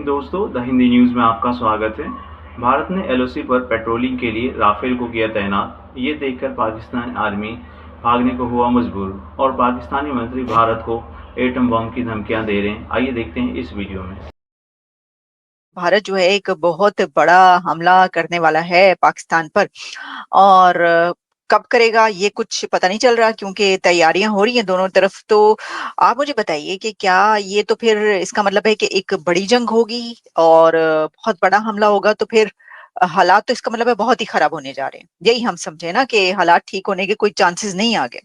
Morning दोस्तों, the Hindi news में आपका स्वागत है। भारत ने एलओसी पर पेट्रोलिंग के लिए राफेल को किया तैनात। ये देखकर पाकिस्तान आर्मी भागने को हुआ मजबूर और पाकिस्तानी मंत्री भारत को एटम बम की धमकियां दे रहे हैं। आइए देखते हैं इस वीडियो में। भारत जो है एक बहुत बड़ा हमला करने वाला है पाकिस्तान पर और कब करेगा ये कुछ पता नहीं चल रहा क्योंकि तैयारियां हो रही हैं दोनों तरफ। तो आप मुझे बताइए कि क्या ये तो फिर इसका मतलब है कि एक बड़ी जंग होगी और बहुत बड़ा हमला होगा, तो फिर हालात तो इसका मतलब है बहुत ही खराब होने जा रहे हैं। यही हम समझे ना कि हालात ठीक होने के कोई चांसेस नहीं आगे।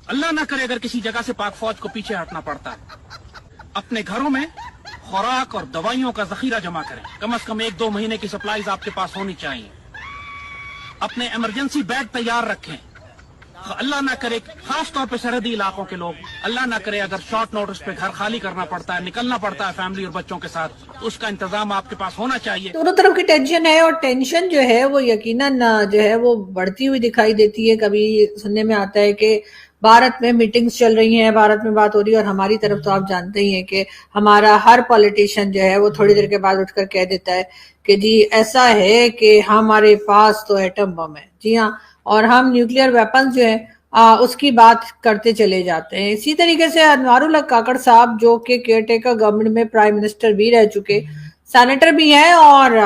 अल्लाह ना करे अगर किसी जगह से पाक फौज को पीछे हटना पड़ता है, अपने घरों में खुराक और दवाइयों का जखीरा जमा करें। कम से कम 1-2 महीने की सप्लाईज आपके पास होनी चाहिए। अपने इमरजेंसी बैग तैयार रखें। अल्लाह ना करे, खास तौर पे सरहदी इलाकों के लोग, अल्लाह ना करे अगर शॉर्ट नोटिस पे घर खाली करना पड़ता है, निकलना पड़ता है फैमिली और बच्चों के साथ, तो उसका इंतजाम आपके पास होना चाहिए। दोनों तरफ की टेंशन है और टेंशन जो है वो यकीनन जो है वो बढ़ती हुई दिखाई देती है। कभी सुनने में आता है कि भारत में मीटिंग्स चल रही हैं, भारत में बात हो रही है, और हमारी तरफ तो आप जानते ही हैं कि हमारा हर पॉलिटिशियन जो है वो थोड़ी देर के बाद उठकर कह देता है कि जी ऐसा है कि हमारे पास तो एटम बम है। जी हाँ, और हम न्यूक्लियर वेपन्स जो है उसकी बात करते चले जाते हैं। इसी तरीके से अनवारुल हक काकड़ साहब जो कि केयरटेकर गवर्नमेंट में प्राइम मिनिस्टर भी रह चुके, सेनेटर भी हैं और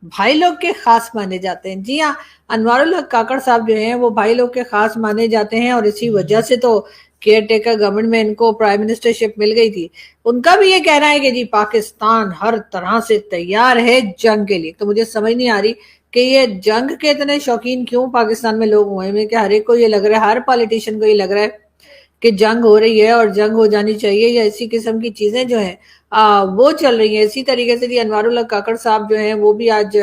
भाई लोग के खास माने जाते हैं। जी हाँ, अनवारुल हक काकड़ साहब जो हैं वो भाई लोग के खास माने जाते हैं और इसी वजह से तो केयर टेकर गवर्नमेंट में इनको प्राइम मिनिस्टरशिप मिल गई थी। उनका भी ये कहना है कि जी पाकिस्तान हर तरह से तैयार है जंग के लिए। तो मुझे समझ नहीं आ रही कि ये जंग के इतने शौकीन क्यों पाकिस्तान में लोग हुए हैं कि हर एक को ये लग रहा है, हर पॉलिटिशियन को ये लग रहा है कि जंग हो रही है और जंग हो जानी चाहिए, या इसी किस्म की चीजें जो है वो चल रही है। इसी तरीके से अनवारुल हक काकड़ साहब जो हैं वो भी आज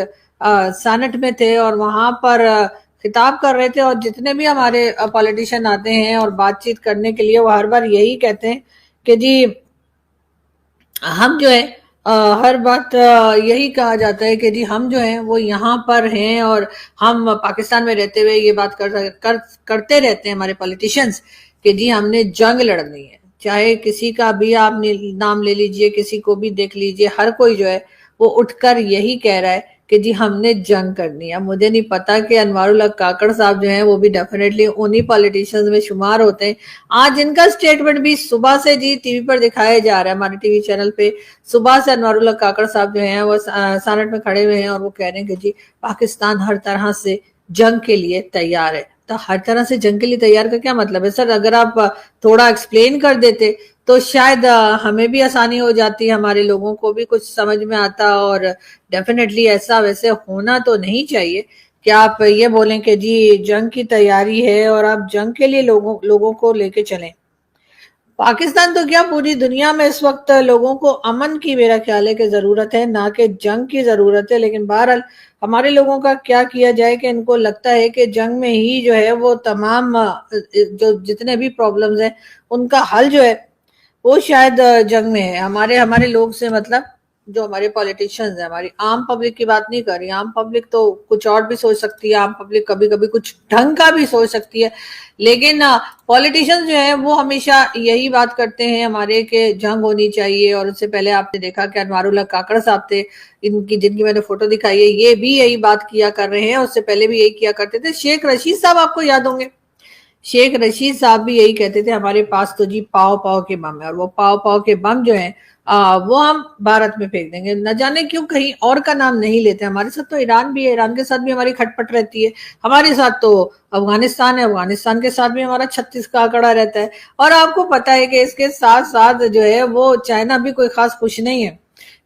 सेनेट में थे और वहां पर खिताब कर रहे थे। और जितने भी हमारे पॉलिटिशियन आते हैं और बातचीत करने के लिए, वो हर बार यही कहते हैं कि जी हम जो है हर बात यही कहा जाता है कि जी हम जो है वो यहाँ पर हैं और हम पाकिस्तान में रहते हुए ये बात करते रहते हैं हमारे पॉलिटिशियंस कि जी हमने जंग लड़नी है। चाहे किसी का भी आप नाम ले लीजिए, किसी को भी देख लीजिए, हर कोई जो है वो उठकर यही कह रहा है कि जी हमने जंग करनी है। मुझे नहीं पता कि अनवारुल हक काकड़ साहब जो हैं वो भी डेफिनेटली उन्हीं पॉलिटिशियंस में शुमार होते हैं। आज इनका स्टेटमेंट भी सुबह से जी टीवी पर दिखाया जा रहा है, हमारे टीवी चैनल पे। सुबह से अनवारुल हक काकड़ साहब जो हैं वो सेनेट में खड़े हुए हैं और वो कह रहे हैं कि जी पाकिस्तान हर तरह से जंग के लिए तैयार है। तो हर तरह से जंग के लिए तैयार का क्या मतलब है सर? अगर आप थोड़ा एक्सप्लेन कर देते तो शायद हमें भी आसानी हो जाती, हमारे लोगों को भी कुछ समझ में आता। और डेफिनेटली ऐसा वैसे होना तो नहीं चाहिए कि आप ये बोलें कि जी जंग की तैयारी है और आप जंग के लिए लोगों को लेके चलें। पाकिस्तान तो क्या पूरी दुनिया में इस वक्त लोगों को अमन की मेरा ख्याल है कि जरूरत है, ना कि जंग की जरूरत है। लेकिन बहरहाल हमारे लोगों का क्या किया जाए कि इनको लगता है कि जंग में ही जो है वो तमाम जो जितने भी प्रॉब्लम्स हैं उनका हल जो है वो शायद जंग में है। हमारे हमारे लोग से मतलब जो हमारे पॉलिटिशियंस हैं, हमारी आम पब्लिक की बात नहीं कर रही। आम पब्लिक तो कुछ और भी सोच सकती है, आम पब्लिक कभी कभी कुछ ढंग का भी सोच सकती है, लेकिन पॉलिटिशियंस जो है वो हमेशा यही बात करते हैं हमारे कि जंग होनी चाहिए। और उससे पहले आपने देखा कि अनवारुल हक काकड़ साहब थे, इनकी जिनकी मैंने फोटो दिखाई है, ये भी यही बात किया कर रहे हैं। उससे पहले भी यही किया करते थे। शेख रशीद साहब आपको याद होंगे, शेख रशीद साहब भी यही कहते थे हमारे पास तो जी पाव पाव के बम है, और वो पाव पाव के बम जो है वो हम भारत में फेंक देंगे। न जाने क्यों कहीं और का नाम नहीं लेते। हमारे साथ तो ईरान भी है, ईरान के साथ भी हमारी खटपट रहती है। हमारे साथ तो अफगानिस्तान है, अफगानिस्तान के साथ भी हमारा 36 का आंकड़ा रहता है। और आपको पता है कि इसके साथ साथ जो है वो चाइना भी कोई खास खुश नहीं है।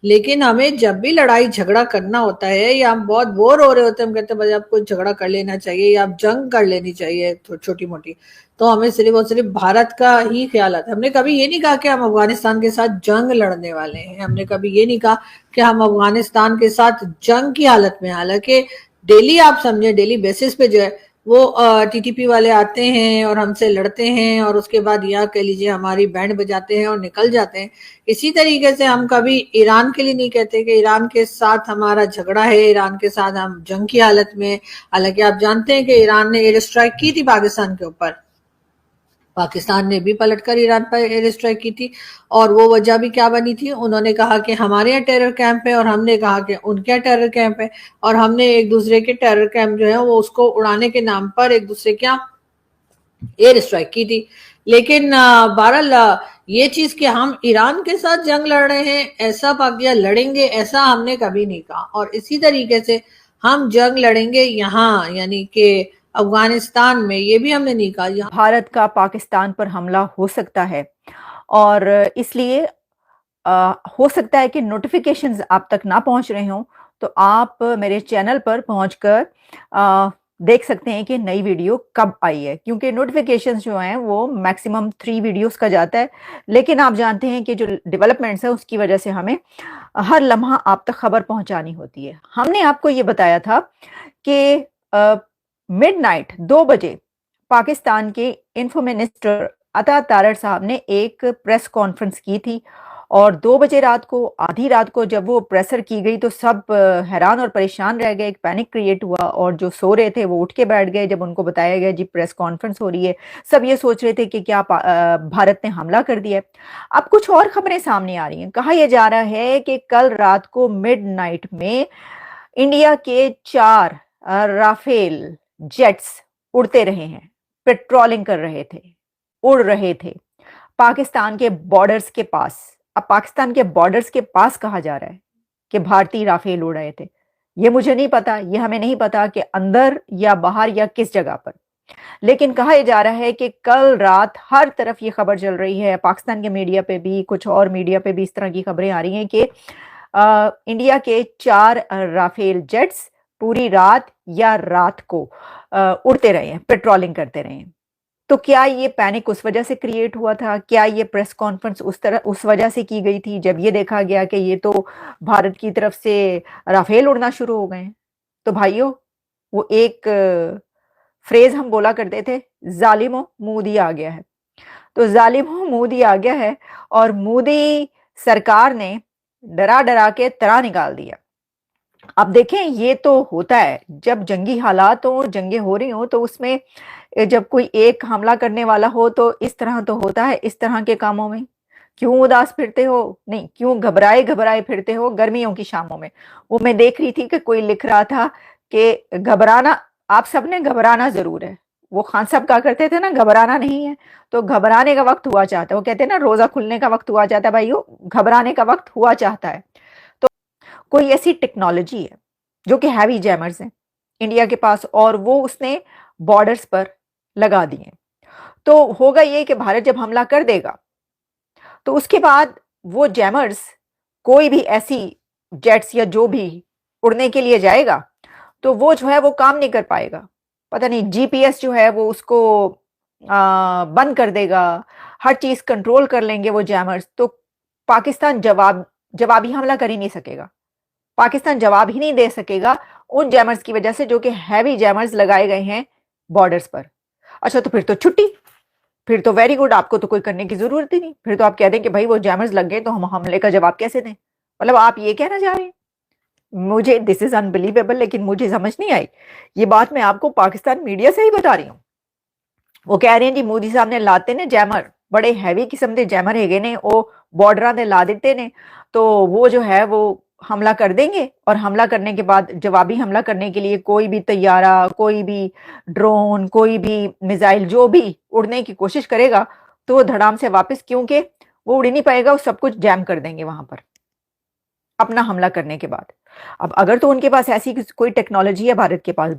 लेकिन हमें जब भी लड़ाई झगड़ा करना होता है या हम बहुत बोर हो रहे होते हैं, हम कहते हैं भाई आपको झगड़ा कर लेना चाहिए या आप जंग कर लेनी चाहिए छोटी मोटी, तो हमें सिर्फ और सिर्फ भारत का ही ख्याल आता है। हमने कभी ये नहीं कहा कि हम अफगानिस्तान के साथ जंग लड़ने वाले हैं, हमने कभी ये नहीं कहा कि हम अफगानिस्तान के साथ जंग की हालत में। हालांकि डेली आप समझे, डेली बेसिस पे जो है वो टीटीपी वाले आते हैं और हमसे लड़ते हैं और उसके बाद यहाँ कह लीजिए हमारी बैंड बजाते हैं और निकल जाते हैं। इसी तरीके से हम कभी ईरान के लिए नहीं कहते कि ईरान के साथ हमारा झगड़ा है, ईरान के साथ हम जंग की हालत में। हालांकि आप जानते हैं कि ईरान ने एयर स्ट्राइक की थी पाकिस्तान के ऊपर, पाकिस्तान ने भी पलटकर ईरान पर एयर स्ट्राइक की थी, और वो वजह भी क्या बनी थी, उन्होंने कहा कि हमारे यहाँ टेरर कैंप है और हमने कहा कि उनके यहाँ टेरर कैंप है, और हमने एक दूसरे के टेरर कैंप जो है वो उसको उड़ाने के नाम पर एक दूसरे के यहाँ एयर स्ट्राइक की थी। लेकिन बहरहाल ये चीज कि हम ईरान के साथ जंग लड़ रहे हैं, ऐसा पाकिया लड़ेंगे, ऐसा हमने कभी नहीं कहा। और इसी तरीके से हम जंग लड़ेंगे यहाँ, यानी कि अफगानिस्तान में, ये भी हमने नहीं कहा। भारत का पाकिस्तान पर हमला हो सकता है, और इसलिए हो सकता है कि नोटिफिकेशंस आप तक ना पहुंच रहे हों, तो आप मेरे चैनल पर पहुंचकर देख सकते हैं कि नई वीडियो कब आई है, क्योंकि नोटिफिकेशंस जो हैं वो मैक्सिमम 3 वीडियोस का जाता है। लेकिन आप जानते हैं कि जो डेवलपमेंट्स है उसकी वजह से हमें हर लम्हा आप तक खबर पहुंचानी होती है। हमने आपको ये बताया था कि मिडनाइट 2 बजे पाकिस्तान के इंफो मिनिस्टर अता तारड़ साहब ने एक प्रेस कॉन्फ्रेंस की थी, और 2 बजे रात को, आधी रात को जब वो प्रेसर की गई तो सब हैरान और परेशान रह गए, एक पैनिक क्रिएट हुआ, और जो सो रहे थे वो उठ के बैठ गए जब उनको बताया गया जी प्रेस कॉन्फ्रेंस हो रही है। सब ये सोच रहे थे कि क्या भारत ने हमला कर दिया है। अब कुछ और खबरें सामने आ रही हैं। कहा यह जा रहा है कि कल रात को मिडनाइट में इंडिया के 4 राफेल जेट्स उड़ते रहे हैं, पेट्रोलिंग कर रहे थे, उड़ रहे थे पाकिस्तान के बॉर्डर्स के पास। अब पाकिस्तान के बॉर्डर्स के पास कहा जा रहा है कि भारतीय राफेल उड़ रहे थे। ये मुझे नहीं पता, ये हमें नहीं पता कि अंदर या बाहर या किस जगह पर, लेकिन कहा यह जा रहा है कि कल रात हर तरफ ये खबर चल रही है, पाकिस्तान के मीडिया पे भी, कुछ और मीडिया पे भी इस तरह की खबरें आ रही हैं कि इंडिया के 4 राफेल जेट्स पूरी रात या रात को उड़ते रहे हैं, पेट्रोलिंग करते रहे हैं। तो क्या ये पैनिक उस वजह से क्रिएट हुआ था? क्या ये प्रेस कॉन्फ्रेंस उस वजह से की गई थी जब ये देखा गया कि ये तो भारत की तरफ से राफेल उड़ना शुरू हो गए हैं? तो भाइयों, वो एक फ्रेज हम बोला करते थे, जालिमो मोदी आ गया है। तो जालिमो मोदी आ गया है, और मोदी सरकार ने डरा डरा के तरा निकाल दिया। अब देखें, ये तो होता है जब जंगी हालात हो, जंगें हो रही हो, तो उसमें जब कोई एक हमला करने वाला हो तो इस तरह तो होता है। इस तरह के कामों में क्यों उदास फिरते हो, नहीं क्यों घबराए घबराए फिरते हो गर्मियों की शामों में। वो मैं देख रही थी कि कोई लिख रहा था कि घबराना, आप सबने घबराना जरूर है। वो खान साहब कहा करते थे ना, घबराना नहीं है, तो घबराने का वक्त हुआ चाहता है। वो कहते हैं ना, रोजा खुलने का वक्त हुआ चाहता है, भाइयों घबराने का वक्त हुआ चाहता है। तो कोई ऐसी टेक्नोलॉजी है जो कि हैवी जैमर्स हैं इंडिया के पास, और वो उसने बॉर्डर्स पर लगा दिए। तो होगा ये कि भारत जब हमला कर देगा तो उसके बाद वो जैमर्स, कोई भी ऐसी जेट्स या जो भी उड़ने के लिए जाएगा तो वो जो है वो काम नहीं कर पाएगा। पता नहीं जीपीएस जो है वो उसको बंद कर देगा, हर चीज कंट्रोल कर लेंगे वो जैमर्स। तो पाकिस्तान जवाबी हमला कर ही नहीं सकेगा। पाकिस्तान जवाब ही नहीं दे सकेगा उन जैमर्स की वजह से, जो कि हैवी जैमर्स लगाए गए हैं बॉर्डर्स पर। अच्छा, तो फिर तो छुट्टी, फिर तो वेरी गुड, आपको तो कोई करने की जरूरत ही नहीं। फिर तो आप कह दें कि भाई वो जैमर्स लग गए तो हम हमले का जवाब कैसे दें। मतलब आप ये कहना चाह रहे हैं। मुझे दिस इज अनबिलीवेबल, लेकिन मुझे समझ नहीं आई। ये बात मैं आपको पाकिस्तान मीडिया से ही बता रही हूँ। वो कह रहे हैं जी मोदी साहब ने लाते ने जैमर, बड़े हैवी किस्म के जैमर हैगे ने, वो बॉर्डर ने ला देते ने, तो वो जो है वो हमला कर देंगे, और हमला करने के बाद जवाबी हमला करने के लिए कोई भी तैयारा, कोई भी ड्रोन, कोई भी मिसाइल जो भी उड़ने की कोशिश करेगा तो वो धड़ाम से वापस, क्योंकि वो उड़ नहीं पाएगा, वो सब कुछ जैम कर देंगे वहां पर अपना हमला करने के बाद। अब अगर तो उनके पास ऐसी कोई टेक्नोलॉजी है भारत के पास,